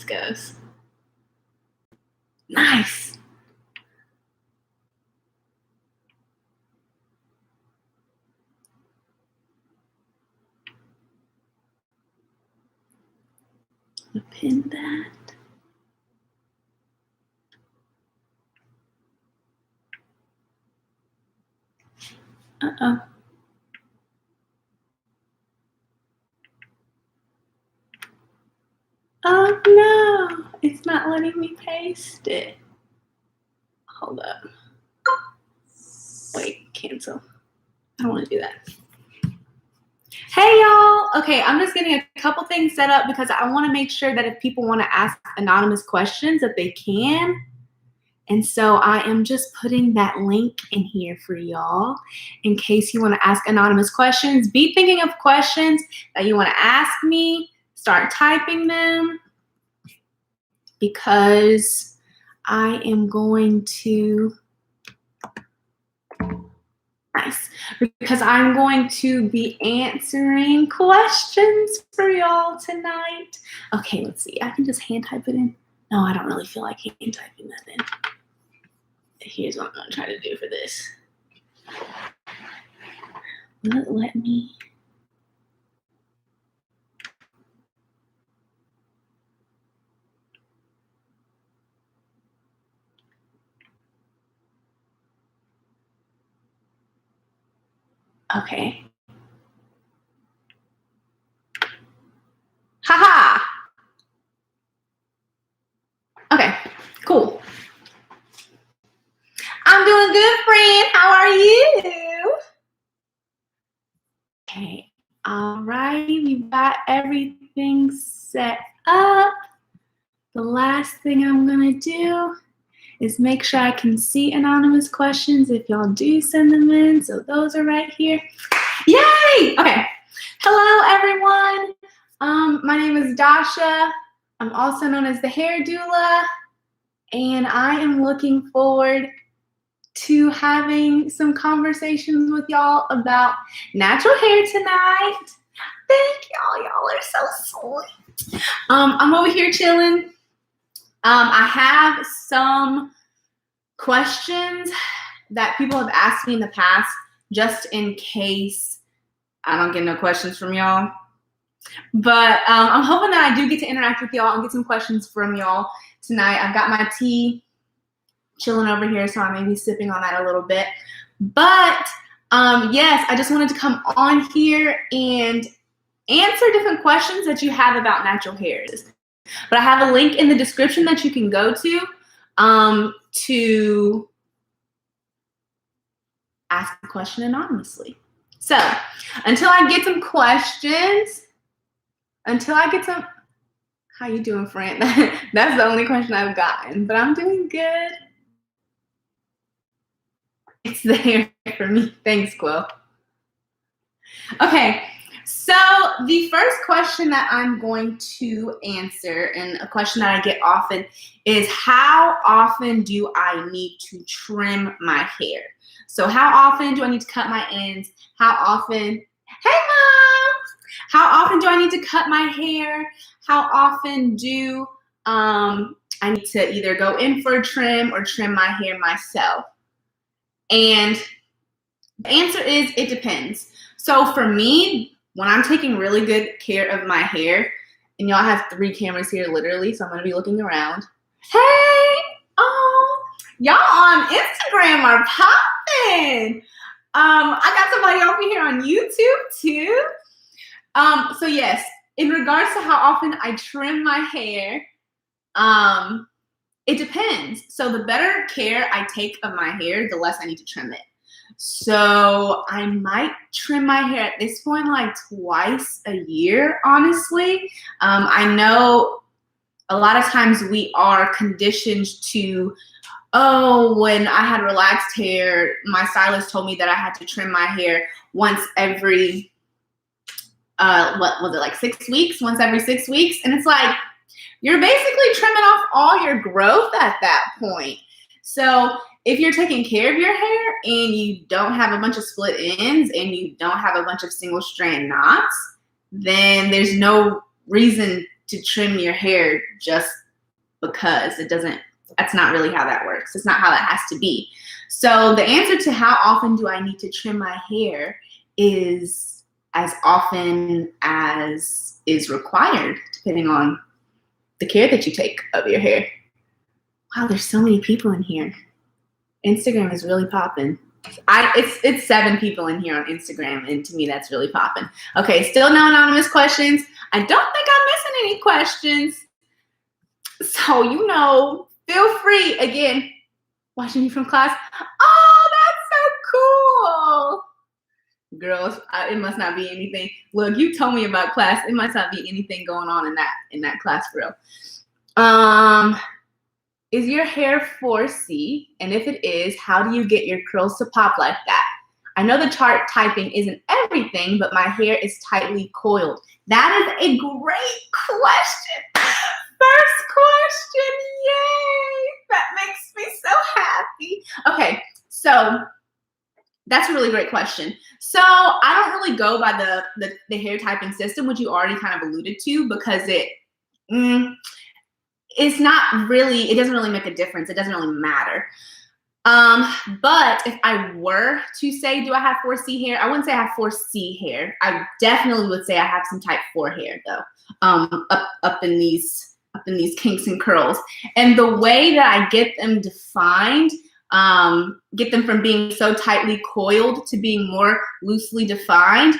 goes. Nice. Pin that. Uh-oh. Oh no, it's not letting me paste it. Hold up. Wait, cancel. I don't want to do that. Hey y'all. Okay, I'm just getting a couple things set up because I want to make sure that if people want to ask anonymous questions that they can. And so I am just putting that link in here for y'all in case you want to ask anonymous questions. Be thinking of questions that you want to ask me. Start typing them because I am going to, nice, because I'm going to be answering questions for y'all tonight. Okay, let's see. I can just hand type it in. No, I don't really feel like hand typing that in. Here's what I'm going to try to do for this. Will it let me? Okay. Haha. Okay, cool. I'm doing good, friend. How are you? Okay, all right. We've got everything set up. The last thing I'm going to do is make sure I can see anonymous questions if y'all do send them in. So those are right here. Yay! Okay. Hello, everyone. My name is Dasha. I'm also known as the hair doula, and I am looking forward to having some conversations with y'all about natural hair tonight. Thank y'all. Y'all are so sweet. I'm over here chilling. I have some questions that people have asked me in the past, just in case I don't get no questions from y'all. But I'm hoping that I do get to interact with y'all and get some questions from y'all tonight. I've got my tea chilling over here, so I may be sipping on that a little bit. But yes, I just wanted to come on here and answer different questions that you have about natural hairs. But I have a link in the description that you can go to ask the question anonymously. So until I get some questions, how you doing, friend? That's the only question I've gotten, but I'm doing good. It's there for me. Thanks, Quill. Okay, so the first question that I'm going to answer, and a question that I get often, is how often do I need to trim my hair? So how often do I need to cut my ends? How often, hey mom! How often do I need to cut my hair? How often do I need to either go in for a trim or trim my hair myself? And the answer is it depends. So for me, when I'm taking really good care of my hair, and y'all have 3 cameras here literally, so I'm gonna be looking around. Hey, oh, y'all on Instagram are popping. I got somebody over here on YouTube too. So yes, in regards to how often I trim my hair, it depends. So the better care I take of my hair, the less I need to trim it. So I might trim my hair at this point like twice a year, honestly. I know a lot of times we are conditioned to, oh, when I had relaxed hair, my stylist told me that I had to trim my hair once every, what was it, like 6 weeks? Once every 6 weeks. And it's like, you're basically trimming off all your growth at that point. So if you're taking care of your hair and you don't have a bunch of split ends and you don't have a bunch of single strand knots, then there's no reason to trim your hair just because. That's not really how that works. It's not how that has to be. So the answer to how often do I need to trim my hair is as often as is required, depending on the care that you take of your hair. Wow, there's so many people in here. Instagram is really popping. It's 7 people in here on Instagram, and to me that's really popping. Okay, still no anonymous questions. I don't think I'm missing any questions. So, feel free, again, watching me from class. Oh, that's so cool. Girls, it must not be anything. Look, you told me about class. It must not be anything going on in that class for real. Is your hair 4C? And if it is, how do you get your curls to pop like that? I know the chart typing isn't everything, but my hair is tightly coiled. That is a great question. First question, yay! That makes me so happy. Okay, so that's a really great question. So I don't really go by the hair typing system, which you already kind of alluded to, because it's not really, it doesn't really make a difference. It doesn't really matter. But if I were to say, do I have 4C hair? I wouldn't say I have 4C hair. I definitely would say I have some type 4 hair though, up in these kinks and curls. And the way that I get them defined, get them from being so tightly coiled to being more loosely defined,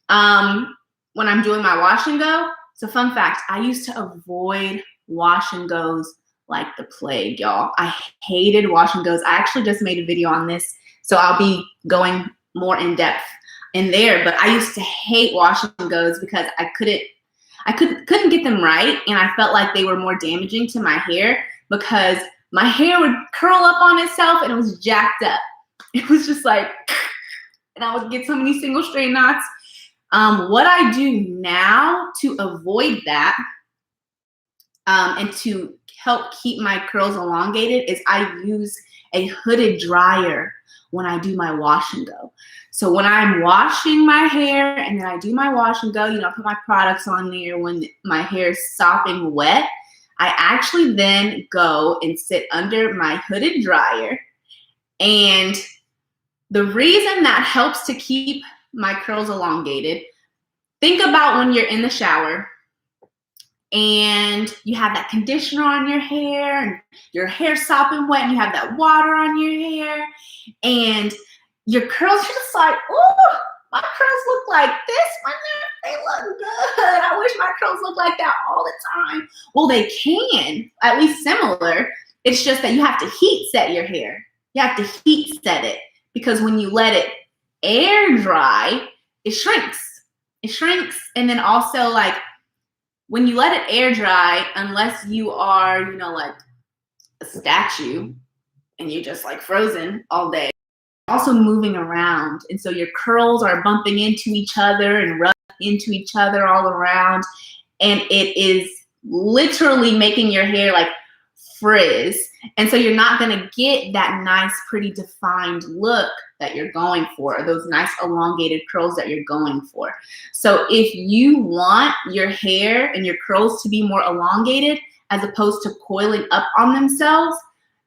when I'm doing my wash and go. So fun fact, I used to avoid wash and goes like the plague, y'all. I hated wash and goes. I actually just made a video on this, so I'll be going more in depth in there. But I used to hate wash and goes because I couldn't get them right, and I felt like they were more damaging to my hair because my hair would curl up on itself and it was jacked up. It was just like, and I would get so many single strand knots. What I do now to avoid that, and to help keep my curls elongated, is I use a hooded dryer when I do my wash and go. So when I'm washing my hair and then I do my wash and go, I put my products on there when my hair is sopping wet, I actually then go and sit under my hooded dryer. And the reason that helps to keep my curls elongated, think about when you're in the shower and you have that conditioner on your hair and your hair's sopping wet and you have that water on your hair and your curls are just like, oh, my curls look like this when they look good. I wish my curls looked like that all the time. Well, they can, at least similar. It's just that you have to heat set your hair. You have to heat set it because when you let it air dry, it shrinks. It shrinks. And then also like when you let it air dry, unless you are, like a statue and you're just like frozen all day, also moving around. And so your curls are bumping into each other and rubbing into each other all around. And it is literally making your hair like frizz. And so you're not going to get that nice, pretty defined look that you're going for, or those nice elongated curls that you're going for. So if you want your hair and your curls to be more elongated as opposed to coiling up on themselves,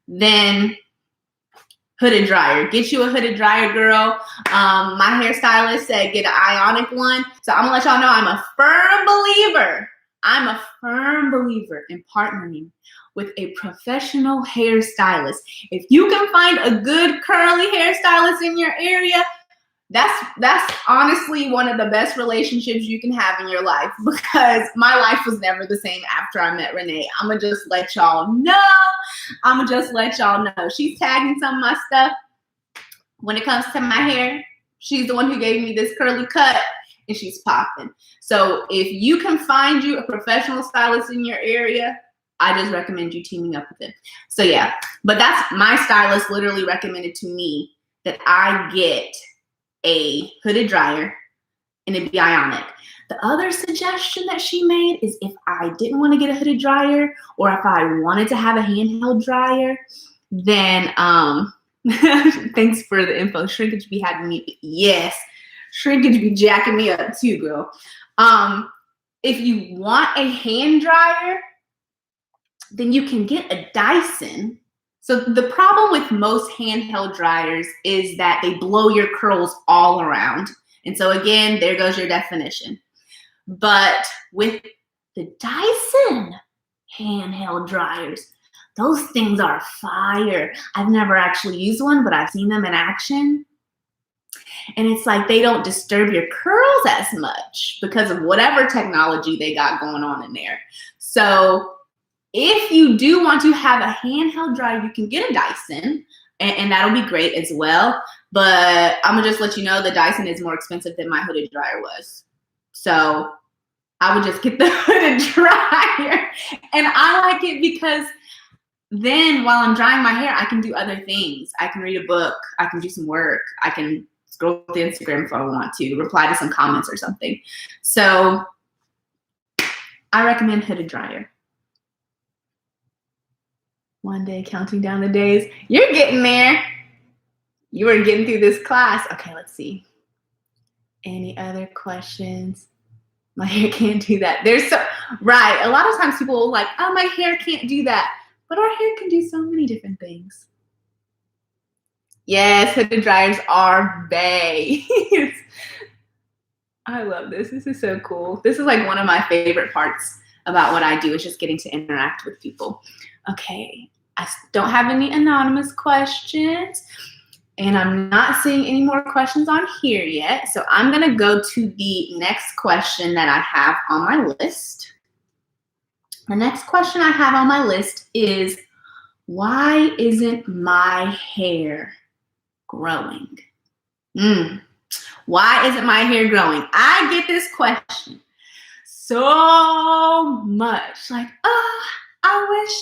then hooded dryer. Get you a hooded dryer, girl. My hairstylist said get an ionic one. So I'm gonna let y'all know I'm a firm believer. I'm a firm believer in partnering with a professional hairstylist. If you can find a good curly hairstylist in your area, that's honestly one of the best relationships you can have in your life, because my life was never the same after I met Renee. I'm gonna just let y'all know. She's tagging some of my stuff. When it comes to my hair, she's the one who gave me this curly cut and she's popping. So if you can find you a professional stylist in your area, I just recommend you teaming up with them. So yeah, but that's my stylist literally recommended to me that I get a hooded dryer and it'd be ionic. The other suggestion that she made is if I didn't want to get a hooded dryer or if I wanted to have a handheld dryer, then thanks for the info. Shrinkage be having me. Yes, shrinkage be jacking me up too, girl. if you want a hand dryer, then you can get a Dyson. So the problem with most handheld dryers is that they blow your curls all around. And so again, there goes your definition. But with the Dyson handheld dryers, those things are fire. I've never actually used one, but I've seen them in action. And it's like they don't disturb your curls as much because of whatever technology they got going on in there. So if you do want to have a handheld dryer, you can get a Dyson, and that'll be great as well. But I'm gonna just let you know the Dyson is more expensive than my hooded dryer was. So I would just get the hooded dryer. And I like it because then while I'm drying my hair, I can do other things. I can read a book, I can do some work, I can scroll through Instagram if I want to, reply to some comments or something. So I recommend hooded dryer. One day, counting down the days. You're getting there. You are getting through this class. Okay, let's see. Any other questions? My hair can't do that. Right. A lot of times people will like, oh, my hair can't do that. But our hair can do so many different things. Yes, hooded dryers are bae. I love this. This is so cool. This is like one of my favorite parts about what I do, is just getting to interact with people. Okay, I don't have any anonymous questions, and I'm not seeing any more questions on here yet. So I'm gonna go to the next question that I have on my list. The next question I have on my list is, why isn't my hair growing? Why isn't my hair growing? I get this question so much. Like, oh, I wish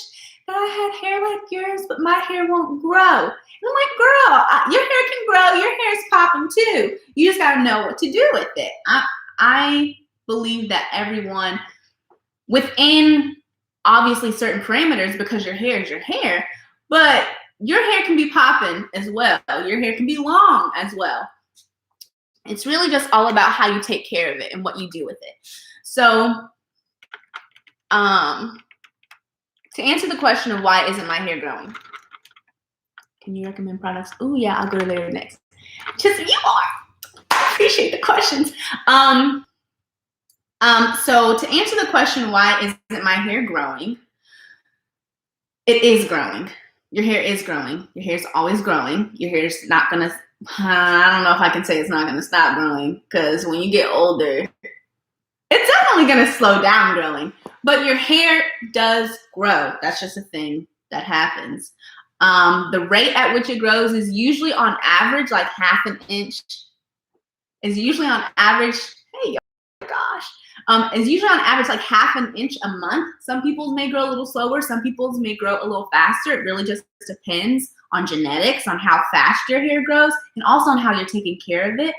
that I had hair like yours, but my hair won't grow. And I'm like, girl, your hair can grow. Your hair is popping too. You just got to know what to do with it. I believe that everyone, within obviously certain parameters, because your hair is your hair, but your hair can be popping as well. Your hair can be long as well. It's really just all about how you take care of it and what you do with it. So to answer the question of why isn't my hair growing, can you recommend products? Oh yeah, I'll go there next. Just you are. I appreciate the questions. So to answer the question, why isn't my hair growing? It is growing. Your hair is growing. Your hair's always growing. Your hair's not gonna, I don't know if I can say it's not gonna stop growing, because when you get older, it's definitely gonna slow down growing, but your hair does grow. That's just a thing that happens. The rate at which it grows is usually on average like half an inch. Is usually on average, hey, gosh. Is usually on average like half an inch a month. Some people's may grow a little slower. Some people's may grow a little faster. It really just depends on genetics, on how fast your hair grows, and also on how you're taking care of it.